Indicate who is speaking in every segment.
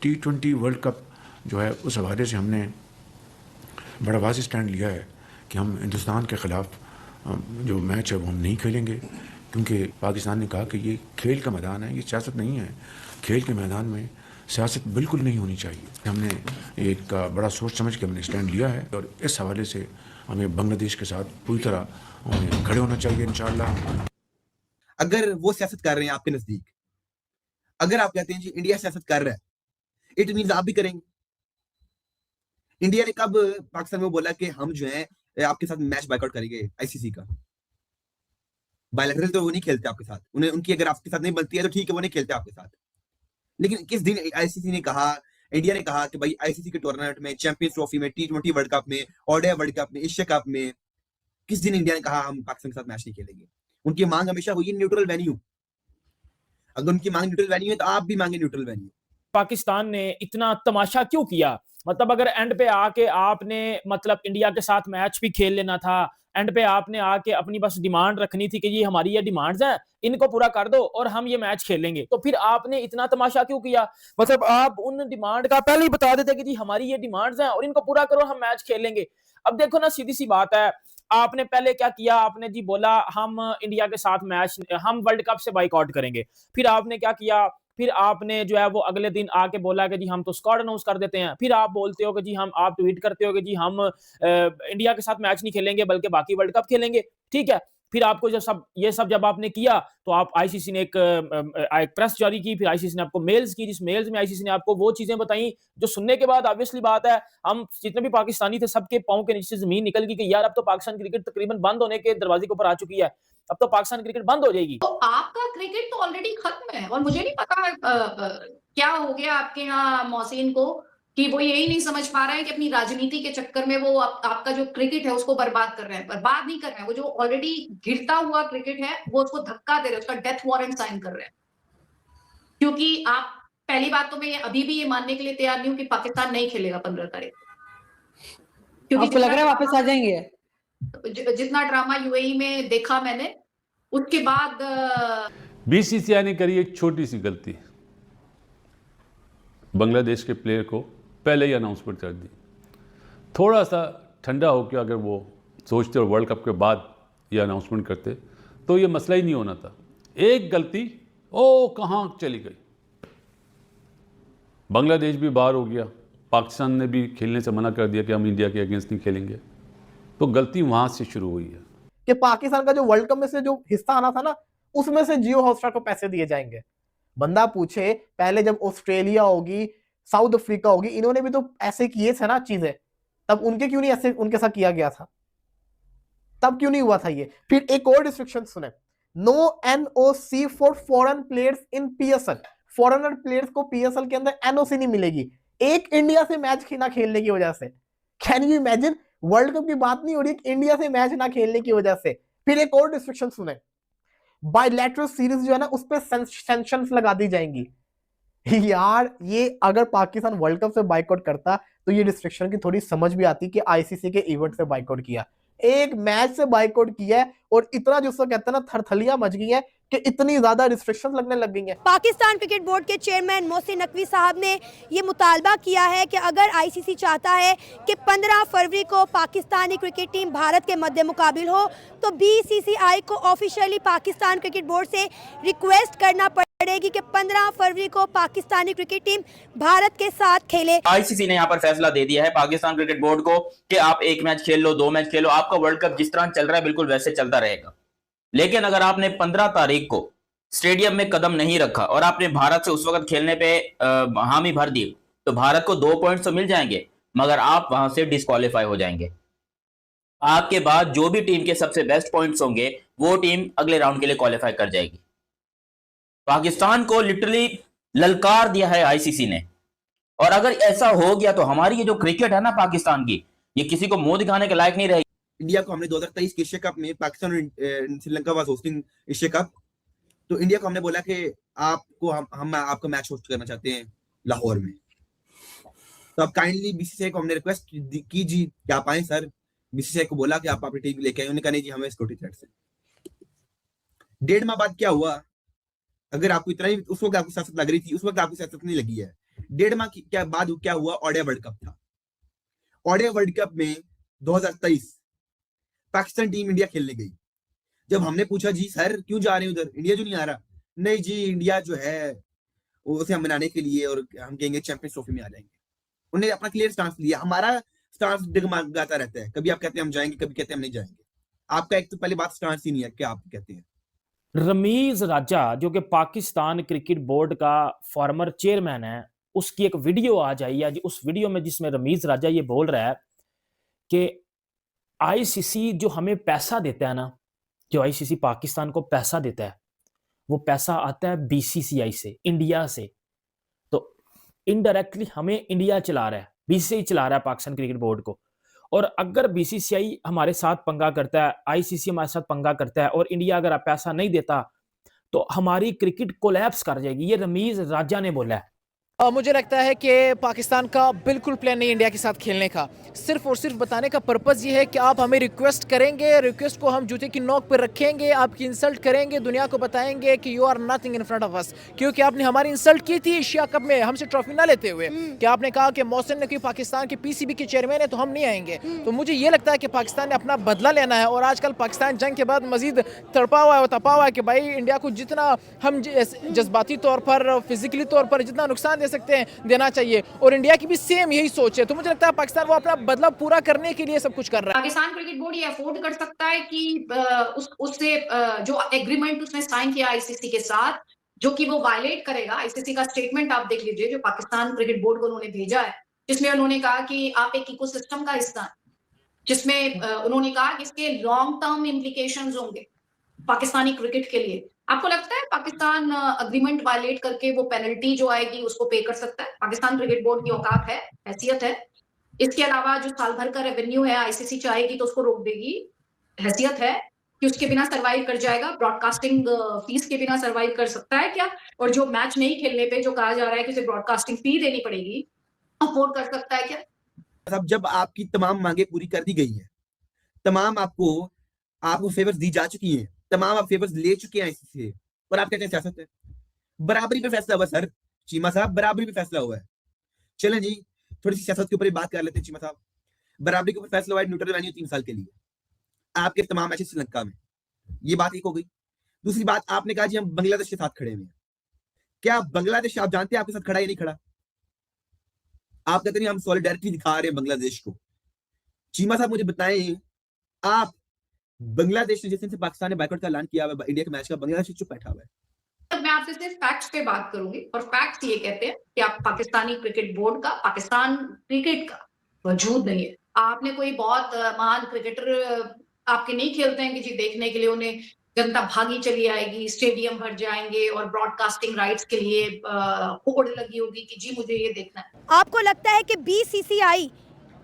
Speaker 1: T20 world cup जो है उस हवाले से हमने बड़ा वाज़ेह स्टैंड लिया है कि हम हिंदुस्तान के ख़िलाफ़ जो मैच है वो हम नहीं खेलेंगे, क्योंकि पाकिस्तान ने कहा कि ये खेल का मैदान है, ये सियासत नहीं है। खेल के मैदान में सियासत बिल्कुल नहीं होनी चाहिए। हमने एक बड़ा सोच समझ के हमने स्टैंड लिया है और इस हवाले से हमें बांग्लादेश के साथ पूरी तरह हमें खड़े होना चाहिए इंशाअल्लाह।
Speaker 2: अगर वो सियासत कर रहे हैं आपके नजदीक, अगर आप कहते हैं जी इंडिया सियासत कर रहा है, इट मीन्स आप भी करेंगे। इंडिया ने कब पाकिस्तान में बोला कि हम जो है आपके साथ मैच बायकॉट करेंगे आईसीसी का? बायलैटरल तो वो नहीं खेलते आपके साथ, उन्हें उनकी अगर आपके साथ नहीं बनती है तो ठीक है, वो नहीं खेलते आपके साथ। लेकिन किस दिन आईसीसी ने कहा, इंडिया ने कहा कि भाई आईसीसी के टूर्नामेंट में, चैंपियंस ट्रॉफी में, T20 वर्ल्ड कप में, ओडीआई वर्ल्ड कप में, एशिया कप में, किस दिन इंडिया ने कहा हम पाकिस्तान के साथ मैच नहीं खेलेंगे? उनकी मांग हमेशा हुई न्यूट्रल वेन्यू। अगर उनकी मांग न्यूट्रल वेन्यू है तो आप भी मांगे न्यूट्रल वेन्यू।
Speaker 3: पाकिस्तान ने इतना तमाशा क्यों किया? मतलब अगर एंड पे आके आपने मतलब इंडिया के साथ मैच भी खेल लेना था, एंड पे आपने आके अपनी बस डिमांड रखनी थी कि ये हमारी ये डिमांड्स हैं, इनको पूरा कर दो और हम ये मैच खेलेंगे, तो फिर आपने इतना तमाशा क्यों किया? मतलब आप उन डिमांड का पहले ही बता देते कि जी हमारी ये डिमांड्स हैं और इनको पूरा करो, हम मैच खेलेंगे। अब देखो ना, सीधी सी बात है, आपने पहले क्या किया? आपने जी बोला हम इंडिया के साथ मैच, हम वर्ल्ड कप से बाइकआउट करेंगे। फिर आपने क्या किया? फिर आपने जो है वो अगले दिन आके बोला कि जी हम तो स्क्वाड अनाउंस कर देते हैं। फिर आप बोलते हो कि जी हम, आप ट्वीट करते हो कि जी हम इंडिया के साथ मैच नहीं खेलेंगे बल्कि बाकी वर्ल्ड कप खेलेंगे। ठीक है, फिर आपको जब आपने किया तो आप आईसीसी ने एक प्रेस जारी की, फिर आईसीसी ने आपको मेल्स की, जिस मेल्स में आईसीसी ने आपको वो चीजें बताई जो सुनने के बाद ऑब्वियसली बात है हम जितने भी पाकिस्तानी थे सबके पांव के नीचे से जमीन निकल गई कि यार अब तो पाकिस्तान क्रिकेट तकरीबन बंद होने के दरवाजे के ऊपर आ चुकी है, अब तो पाकिस्तान क्रिकेट बंद हो जाएगी।
Speaker 4: तो आपका क्रिकेट तो ऑलरेडी खत्म है और मुझे नहीं पता क्या हो गया आपके यहाँ मोहसिन को कि वो यही नहीं समझ पा रहा है कि अपनी राजनीति के चक्कर में वो आपका जो क्रिकेट है उसको बर्बाद कर रहे हैं। बर्बाद नहीं कर रहे हैं, वो जो ऑलरेडी गिरता हुआ क्रिकेट है वो उसको धक्का दे रहे हैं, उसका डेथ वारंट साइन कर रहे हैं। क्योंकि आप, पहली बात तो मैं अभी भी ये मानने के लिए तैयार नहीं हूँ कि पाकिस्तान नहीं खेलेगा 15 तारीख को, क्योंकि
Speaker 5: आपको लग रहा है वापस आ जाएंगे?
Speaker 4: जितना ड्रामा यूएई में देखा मैंने, उसके बाद
Speaker 6: बीसीसीआई ने करी एक छोटी सी गलती, बांग्लादेश के प्लेयर को पहले ही अनाउंसमेंट कर दी। थोड़ा सा ठंडा होकर अगर वो सोचते और वर्ल्ड कप के बाद ये अनाउंसमेंट करते तो ये मसला ही नहीं होना था। एक गलती कहाँ चली गई। बांग्लादेश भी बाहर हो गया, पाकिस्तान ने भी खेलने से मना कर दिया कि हम इंडिया के अगेंस्ट नहीं खेलेंगे, तो गलती वहां से शुरू हुई है
Speaker 7: कि पाकिस्तान का जो वर्ल्ड कप में से जो हिस्सा आना था ना, उसमें से जियो हॉटस्टार को पैसे दिए जाएंगे। बंदा पूछे, पहले जब ऑस्ट्रेलिया होगी, साउथ अफ्रीका होगी, इन्होंने भी तो ऐसे किए थे ना चीजें, तब उनके क्यों नहीं ऐसे उनके साथ किया गया था? तब क्यों नहीं हुआ था ये? फिर एक और रिस्ट्रिक्शन सुने, no NOC for foreign players in PSL. Foreigner players को पीएसएल के अंदर एनओसी नहीं मिलेगी एक इंडिया से मैच ना खेलने की वजह से। Can you imagine? World cup की बात नहीं हो रही, इंडिया से मैच ना खेलने की वजह से। फिर एक और रिस्ट्रिक्शन सुने, बायलैटरल सीरीज जो है ना उस पर सैंक्शंस लगा दी जाएंगी। यार ये अगर पाकिस्तान वर्ल्ड कप से बाइकआउट करता तो ये रिस्ट्रिक्शन की थोड़ी समझ भी आती कि आईसीसी के इवेंट से बाइकआउट किया, एक मैच से बाइकआउट किया है, और इतना जिसको कहते हैं ना थरथलियां मच गई है कि इतनी ज्यादा रिस्ट्रिक्शंस लगने लग गई हैं।
Speaker 8: पाकिस्तान क्रिकेट बोर्ड के चेयरमैन मोहसिन नकवी साहब ने ये मुतालबा किया है कि अगर आईसीसी चाहता है कि 15 फरवरी को पाकिस्तानी क्रिकेट टीम भारत के मद्दे मुकाबिल हो तो बीसीसीआई को ऑफिशियली पाकिस्तान क्रिकेट बोर्ड से रिक्वेस्ट करना पड़ेगी कि 15 फरवरी को पाकिस्तानी क्रिकेट टीम भारत के साथ खेले।
Speaker 9: आईसीसी ने यहाँ पर फैसला दे दिया है पाकिस्तान क्रिकेट बोर्ड को कि आप एक मैच खेल लो, 2 मैच खेलो, आपका वर्ल्ड कप जिस तरह चल रहा है बिल्कुल वैसे चलता रहेगा। लेकिन अगर आपने 15 तारीख को स्टेडियम में कदम नहीं रखा और आपने भारत से उस वक्त खेलने पे हामी भर दी तो भारत को 2 पॉइंट्स तो मिल जाएंगे, मगर आप वहां से डिस्क्वालीफाई हो जाएंगे। आपके बाद जो भी टीम के सबसे बेस्ट पॉइंट्स होंगे वो टीम अगले राउंड के लिए क्वालिफाई कर जाएगी। पाकिस्तान को लिटरली ललकार दिया है आईसीसी ने, और अगर ऐसा हो गया तो हमारी ये जो क्रिकेट है ना पाकिस्तान की, ये किसी को मुंह दिखाने के लायक नहीं रहेगी।
Speaker 2: इंडिया को हमने 2023 के एशिया कप में, पाकिस्तान और Sri Lanka was hosting Asia cup, तो इंडिया को हमने बोला कि आपको हम आपका मैच होस्ट करना चाहते हैं लाहौर में। तो अब काइंडली बीसीसीआई को हमने रिक्वेस्ट की जी कि आप आए सर। बीसीसीआई को बोला कि आप अपनी टीम लेके आए, उन्होंने कहा नहीं जी हमें सिक्योरिटी थ्रेट से। 1.5 माह बाद क्या हुआ? अगर आपको इतना ही उस वक्त आपको सियासत लग रही थी, उस वक्त आपको सियासत नहीं लगी है, 1.5 माह क्या बाद क्या हुआ, ओडीआई वर्ल्ड कप था। ओडीआई वर्ल्ड कप में 2023 पाकिस्तान टीम इंडिया खेलने गई। जब हमने पूछा जी सर क्यों जा रहे हैं उधर, इंडिया जो नहीं आ रहा, नहीं जी इंडिया जो है उसे हम मनाने के लिए और हम कहेंगे चैंपियंस ट्रॉफी में आ जाएंगे। उन्होंने अपना क्लियर स्टांस लिया। हमारा स्टांस डगमगाता रहता है, कभी आप कहते हैं हम जाएंगे, कभी कहते हैं हम नहीं जाएंगे। आपका एक तो पहले बात स्टांस ही नहीं है, क्या आप कहते हैं?
Speaker 3: रमीज राजा जो कि पाकिस्तान क्रिकेट बोर्ड का फॉर्मर चेयरमैन है, उसकी एक वीडियो आज आई है, उस वीडियो में जिसमें रमीज राजा ये बोल रहा है कि आईसीसी जो हमें पैसा देता है ना, जो आईसीसी पाकिस्तान को पैसा देता है, वो पैसा आता है बीसीसीआई से, इंडिया से। तो इनडायरेक्टली हमें इंडिया चला रहा है, बीसीसीआई चला रहा है पाकिस्तान क्रिकेट बोर्ड को। और अगर बीसीसीआई हमारे साथ पंगा करता है, आईसीसी हमारे साथ पंगा करता है और इंडिया अगर पैसा नहीं देता तो हमारी क्रिकेट कोलैप्स कर जाएगी। ये रमीज राजा ने बोला है।
Speaker 7: मुझे लगता है कि पाकिस्तान का बिल्कुल प्लान नहीं इंडिया के साथ खेलने का। सिर्फ और सिर्फ बताने का पर्पज़ ये है कि आप हमें रिक्वेस्ट करेंगे, रिक्वेस्ट को हम जूते की नोक पर रखेंगे, आपकी इंसल्ट करेंगे, दुनिया को बताएंगे कि you are nothing in front of us, क्योंकि आपने हमारी इंसल्ट की थी एशिया कप में हमसे ट्रॉफी ना लेते हुए, कि आपने कहा कि मोहसिन नकवी पाकिस्तान के पीसीबी के चेयरमैन है तो हम नहीं आएंगे। तो मुझे ये लगता है कि पाकिस्तान ने अपना बदला लेना है। और आजकल पाकिस्तान जंग के बाद मजीद तड़पा हुआ है, तपा हुआ है कि भाई इंडिया को जितना हम जज्बाती तौर पर, फिजिकली तौर पर जितना नुकसान दे सकते हैं देना चाहिए। और इंडिया की भी सेम यही सोच है। तो मुझे लगता है पाकिस्तान वो अपना बदला पूरा करने के लिए सब कुछ कर रहा है।
Speaker 4: पाकिस्तान क्रिकेट बोर्ड ये अफोर्ड कर सकता है कि उससे जो एग्रीमेंट उसने साइन किया आईसीसी के साथ, जो कि वो वायलेट करेगा। आईसीसी का स्टेटमेंट आप देख लीजिए जो पाकिस्तान क्रिकेट बोर्ड को उन्होंने भेजा है, जिसमें उन्होंने कहा कि आप एक इकोसिस्टम का हिस्सा हैं, जिसमें उन्होंने कहा कि इसके लॉन्ग टर्म इम्प्लीकेशंस होंगे पाकिस्तानी क्रिकेट के लिए। आपको लगता है पाकिस्तान अग्रीमेंट वायलेट करके वो पेनल्टी जो आएगी उसको पे कर सकता है? पाकिस्तान क्रिकेट बोर्ड की औकात है, हैसियत है? इसके अलावा जो साल भर का रेवेन्यू है आईसीसी चाहेगी तो उसको रोक देगी, हैसियत है कि उसके बिना सरवाइव कर जाएगा? ब्रॉडकास्टिंग फीस के बिना सरवाइव कर सकता है क्या? और जो मैच नहीं खेलने पे जो कहा जा रहा है कि उसे ब्रॉडकास्टिंग फी देनी पड़ेगी, अफोर्ड कर सकता है क्या?
Speaker 2: अब जब आपकी तमाम मांगे पूरी कर दी गई है, तमाम आपको फेवर्स दी जा चुकी हैं, तमाम आप फेवर्स ले चुके हैं आईसीसी से, और आप कहते हैं सियासत है। बराबरी पे फैसला हुआ सर, चीमा साहब, बराबरी पे फैसला हुआ है। चलें जी, थोड़ी सी सियासत के ऊपर बात कर लेते हैं चीमा साहब। बराबरी के ऊपर फैसला हुआ है, न्यूट्रल वेन्यू 3 साल के लिए आपके तमाम मैचेस श्रीलंका में, ये बात एक हो गई। दूसरी बात, आपने कहा जी हम बांग्लादेश के साथ खड़े हुए हैं। क्या बांग्लादेश आप जानते हैं आपके साथ खड़ा या नहीं खड़ा? आप कहते हैं हम सॉलिडारिटी दिखा रहे हैं बांग्लादेश को। चीमा साहब मुझे बताएं, आप बांग्लादेश ने जिस दिन से पाकिस्तान ने बायकॉट का ऐलान किया हुआ इंडिया के मैच का, बांग्लादेश चुप बैठा हुआ है।
Speaker 4: मैं आपसे सिर्फ फैक्ट्स पे बात करूंगी, और फैक्ट्स ये कहते हैं कि आप पाकिस्तानी क्रिकेट बोर्ड का, पाकिस्तान क्रिकेट का वजूद नहीं है। आपने कोई बहुत महान क्रिकेटर आपके नहीं खेलते हैं कि जी देखने के लिए उन्हें जनता भागी चली आएगी, स्टेडियम भर जाएंगे और ब्रॉडकास्टिंग राइट्स के लिए होड़ लगी होगी कि जी मुझे ये देखना है।
Speaker 8: आपको लगता है कि बीसीसीआई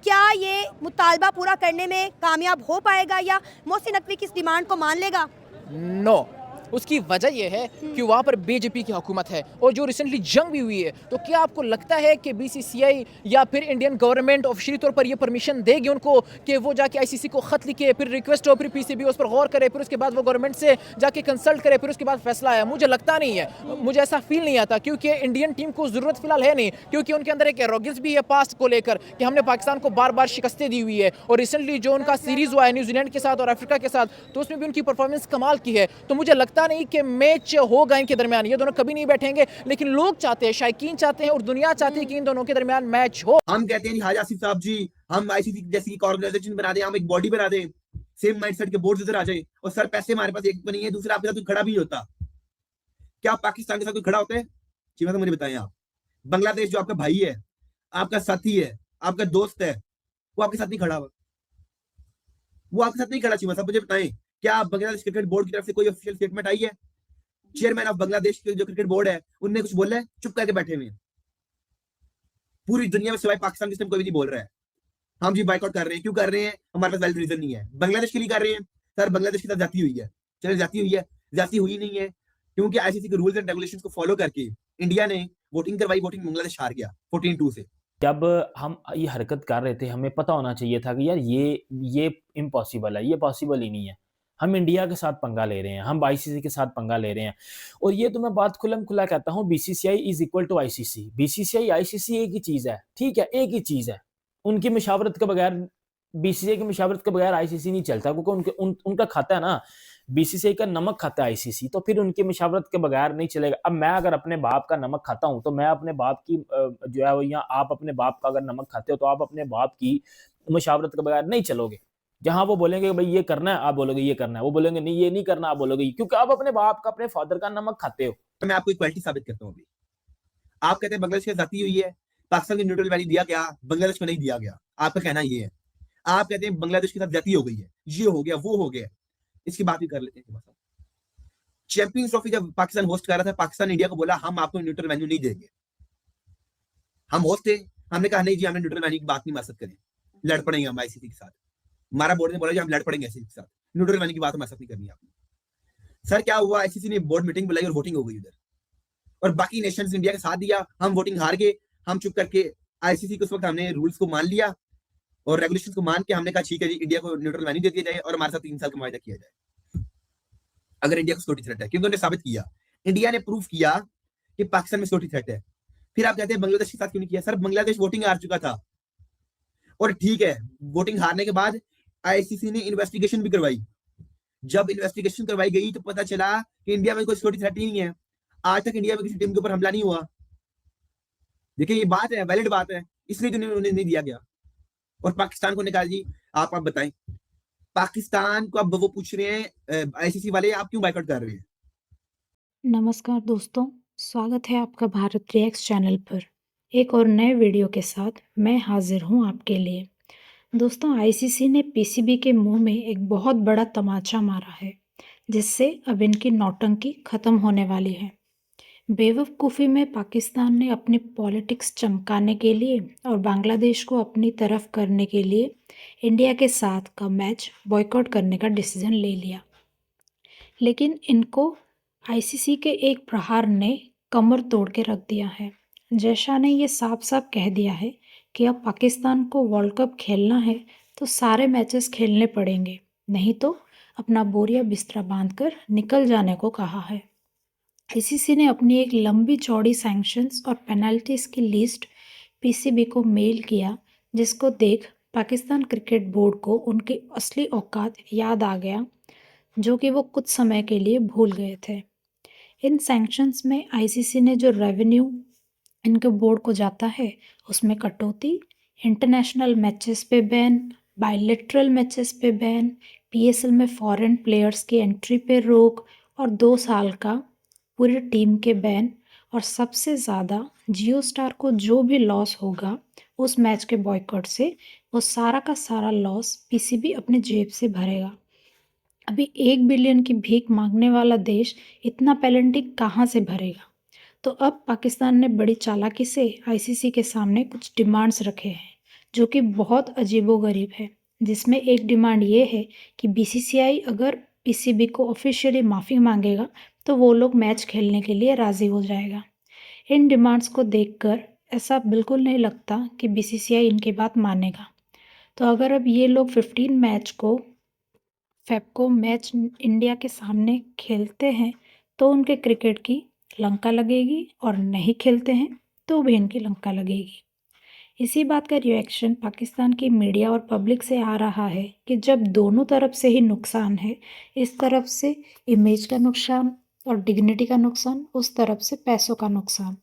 Speaker 8: क्या ये मुतालबा पूरा करने में कामयाब हो पाएगा या मोहसिन नकवी की इस डिमांड को मान लेगा?
Speaker 7: नो, उसकी वजह यह है कि वहाँ पर बीजेपी की हुकूमत है और जो रिसेंटली जंग भी हुई है। तो क्या आपको लगता है कि बीसीसीआई या फिर इंडियन गवर्नमेंट ऑफिशियली तौर पर यह परमिशन देगी उनको कि वो जाके आईसीसी को खत लिखे, फिर रिक्वेस्ट हो, फिर पीसीबी उस पर गौर करे, फिर उसके बाद वो गवर्नमेंट से जाके कंसल्ट करे, फिर उसके बाद फैसला आया? मुझे लगता नहीं है, मुझे ऐसा फील नहीं आता, क्योंकि इंडियन टीम को जरूरत फिलहाल है नहीं, क्योंकि उनके अंदर एक एरोगेंस भी है पास्ट को लेकर कि हमने पाकिस्तान को बार बार शिकस्तें दी हुई है। और रिसेंटली जो उनका सीरीज हुआ है न्यूजीलैंड के साथ और अफ्रीका के साथ, तो उसमें भी उनकी परफॉर्मेंस कमाल की है। तो मुझे लगता नहीं कि मैच होगा इनके दरमियान, ये दोनों कभी नहीं बैठेंगे, लेकिन लोग चाहते हैं, शायकीन चाहते हैं और दुनिया चाहती है कि इन दोनों के दरमियान मैच हो।
Speaker 2: हम कहते हैं हाजी आसिफ साहब जी, हम आईसीसी जैसी एक ऑर्गेनाइजेशन बना दें, हम एक बॉडी बना दें, सेम माइंडसेट के बोर्ड इधर आ जाए, और सर पैसे हमारे पास एक नहीं है, दूसरा आपके साथ कोई खड़ा भी होता। क्या पाकिस्तान के साथ कोई खड़ा होता है? जी मुझे बताएं आप। बांग्लादेश जो आपका भाई है, आपका साथी है, आपका दोस्त है, वो आपके साथ नहीं खड़ा हुआ, वो आपके साथ नहीं खड़ा। चीमा साहब मुझे बताएं, क्या बांग्लादेश क्रिकेट बोर्ड की तरफ से कोई ऑफिशियल स्टेटमेंट आई है? चेयरमैन ऑफ बांग्लादेश के जो क्रिकेट बोर्ड है उनने कुछ बोला है? चुप करके बैठे हुए हैं। पूरी दुनिया में सिवाय पाकिस्तान के कोई भी नहीं बोल रहा है हम जी बाइकआउट कर रहे हैं। क्यों कर रहे हैं? हमारे पास वैलिड रीजन नहीं है। बांग्लादेश के लिए कर रहे हैं सर, बांग्लादेश के साथ जाती हुई है, चले जाती हुई है, जाती हुई नहीं है, क्योंकि आईसीसी के रूल्स एंड रेगुलेशंस को फॉलो करके इंडिया ने वोटिंग करवाई, वोटिंग बांग्लादेश हार गया 14-2 से।
Speaker 3: जब हम ये हरकत कर रहे थे हमें पता होना चाहिए था कि यार ये इम्पॉसिबल है, ये पॉसिबल ही नहीं है। हम इंडिया के साथ पंगा ले रहे हैं, हम आईसीसी के साथ पंगा ले रहे हैं। और ये तो मैं बात खुल्लम खुल्ला कहता हूँ, BCCI is equal to ICC. BCCI ICC एक ही चीज है, ठीक है, एक ही चीज है। उनकी मशावरत के बगैर, बीसीसीआई की मशावरत के बगैर आईसीसी नहीं चलता, क्योंकि उनका खाता है ना, बीसीसीआई का नमक खाता है आईसीसी, तो फिर उनकी मशावरत के बगैर नहीं चलेगा। अब मैं अगर अपने बाप का नमक खाता हूं तो मैं अपने बाप की जो है, या आप अपने बाप का अगर नमक खाते हो तो आप अपने बाप की मशावरत के बगैर नहीं चलोगे। जहां वो बोलेंगे भाई ये करना है, आप बोलोगे ये करना है, वो बोलेंगे नहीं ये नहीं करना, आप बोलोगे, क्योंकि आप अपने बाप का, अपने फादर का नमक खाते हो।
Speaker 2: तो मैं आपको इक्वालिटी साबित करता हूँ। अभी आप कहते हैं बांग्लादेश की जाती हुई है, पाकिस्तान को न्यूट्रल वैल्यू दिया गया, बांग्लादेश को नहीं दिया गया। आपका कहना ये है। आप कहते हैं बांग्लादेश के साथ जाती हो गई है, ये हो गया, वो हो गया। इसकी बात भी कर लेते हैं। चैंपियंस ट्रॉफी जब पाकिस्तान होस्ट कर रहा था, पाकिस्तान इंडिया को बोला हम आपको न्यूट्रल वैल्यू नहीं देंगे। हम होस्ट थे, हमने कहा नहीं जी, हमने न्यूट्रल वैल्यू की बात नहीं मान सकते, लड़ पड़ेंगे हम आईसीसी के साथ। हमारा बोर्ड ने बोला जी हम लड़ पड़ेंगे आईसीसी के साथ, न्यूट्रल वैल्यू की बात हमारे साथ नहीं करनी आपने। सर क्या हुआ, आईसीसी ने बोर्ड मीटिंग बुलाई और वोटिंग हो गई उधर, और बाकी नेशंस इंडिया के साथ दिया। हम वोटिंग हार गए, हम चुप करके आईसीसी के उस वक्त हमने रूल्स को मान लिया और रेगुलेशन को मान के हमने कहा ठीक है जी, इंडिया को न्यूट्रल वैल्यू दे दिया जाए और हमारे साथ 3 साल का मुआहदा किया जाए अगर इंडिया को सिक्योरिटी थ्रेट है, क्योंकि उन्होंने साबित किया, इंडिया ने प्रूफ किया कि पाकिस्तान में सिक्योरिटी थ्रेट है। फिर आप कहते हैं बांग्लादेश के साथ क्यों नहीं किया? सर बांग्लादेश वोटिंग हार चुका था, और ठीक है, वोटिंग हारने के बाद आईसीसी ने इन्वेस्टिगेशन भी करवाई। जब इन्वेस्टिगेशन करवाई गई तो पता चला कि इंडिया में कोई सिक्योरिटी थ्रेट नहीं है। आज तक इंडिया में किसी टीम के ऊपर हमला नहीं हुआ। देखिए ये बात है, वैलिड बात है, इसलिए तो उन्हें नहीं दिया गया। और पाकिस्तान को निकाल जी, आप बताएं, पाकिस्तान को अब वो पूछ रहे हैं आईसीसी वाले आप क्यों बायकॉट कर रहे हैं?
Speaker 5: नमस्कार दोस्तों, स्वागत है आपका भारत रिएक्ट्स चैनल पर। एक और नए वीडियो के साथ मैं हाजिर हूं आपके लिए। दोस्तों, आईसीसी ने पीसीबी के मुंह में एक बहुत बड़ा तमाचा मारा है, जिससे अब इनकी नौटंकी खत्म होने वाली है। बेवकूफ़ी में पाकिस्तान ने अपनी पॉलिटिक्स चमकाने के लिए और बांग्लादेश को अपनी तरफ करने के लिए इंडिया के साथ का मैच बॉयकॉट करने का डिसीजन ले लिया। लेकिन इनको आईसीसी के एक प्रहार ने कमर तोड़ के रख दिया है। जैशा ने ये साफ साफ कह दिया है कि अब पाकिस्तान को वर्ल्ड कप खेलना है तो सारे मैचेस खेलने पड़ेंगे, नहीं तो अपना बोरिया बिस्तरा बांधकर निकल जाने को कहा है। आईसीसी ने अपनी एक लंबी चौड़ी सैंक्शंस और पेनल्टीज की लिस्ट पीसीबी को मेल किया, जिसको देख पाकिस्तान क्रिकेट बोर्ड को उनकी असली औकात याद आ गया, जो कि वो कुछ समय के लिए भूल गए थे। इन सैंक्शंस में आईसीसी ने जो रेवेन्यू इनके बोर्ड को जाता है उसमें कटौती, इंटरनेशनल मैचेस पे बैन, बायलैटरल मैचेस पे बैन, पीएसएल में फॉरेन प्लेयर्स की एंट्री पे रोक और 2 साल का पूरी टीम के बैन, और सबसे ज़्यादा जियो स्टार को जो भी लॉस होगा उस मैच के बॉयकॉट से, वो सारा का सारा लॉस पीसीबी अपने जेब से भरेगा। अभी 1 बिलियन की भीख मांगने वाला देश इतना पेनल्टी कहाँ से भरेगा? तो अब पाकिस्तान ने बड़ी चालाकी से आईसीसी के सामने कुछ डिमांड्स रखे हैं, जो कि बहुत अजीबोगरीब है। जिसमें एक डिमांड ये है कि बीसीसीआई अगर पीसीबी को ऑफिशियली माफ़ी मांगेगा तो वो लोग मैच खेलने के लिए राज़ी हो जाएगा। इन डिमांड्स को देखकर ऐसा बिल्कुल नहीं लगता कि बीसीसीआई इनकी बात मानेगा। तो अगर अब ये लोग 15 मैच को फेफको मैच इंडिया के सामने खेलते हैं तो उनके क्रिकेट की लंका लगेगी, और नहीं खेलते हैं तो भी इनकी लंका लगेगी। इसी बात का रिएक्शन पाकिस्तान की मीडिया और पब्लिक से आ रहा है कि जब दोनों तरफ से ही नुकसान है, इस तरफ से इमेज का नुकसान और डिग्निटी का नुकसान, उस तरफ से पैसों का नुकसान,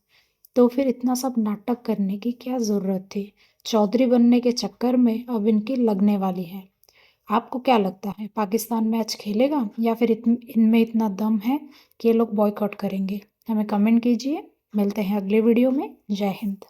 Speaker 5: तो फिर इतना सब नाटक करने की क्या ज़रूरत थी? चौधरी बनने के चक्कर में अब इनकी लगने वाली है। आपको क्या लगता है, पाकिस्तान मैच खेलेगा या फिर इनमें इतना दम है कि ये लोग बॉयकॉट करेंगे? हमें कमेंट कीजिए। मिलते हैं अगले वीडियो में। जय हिंद।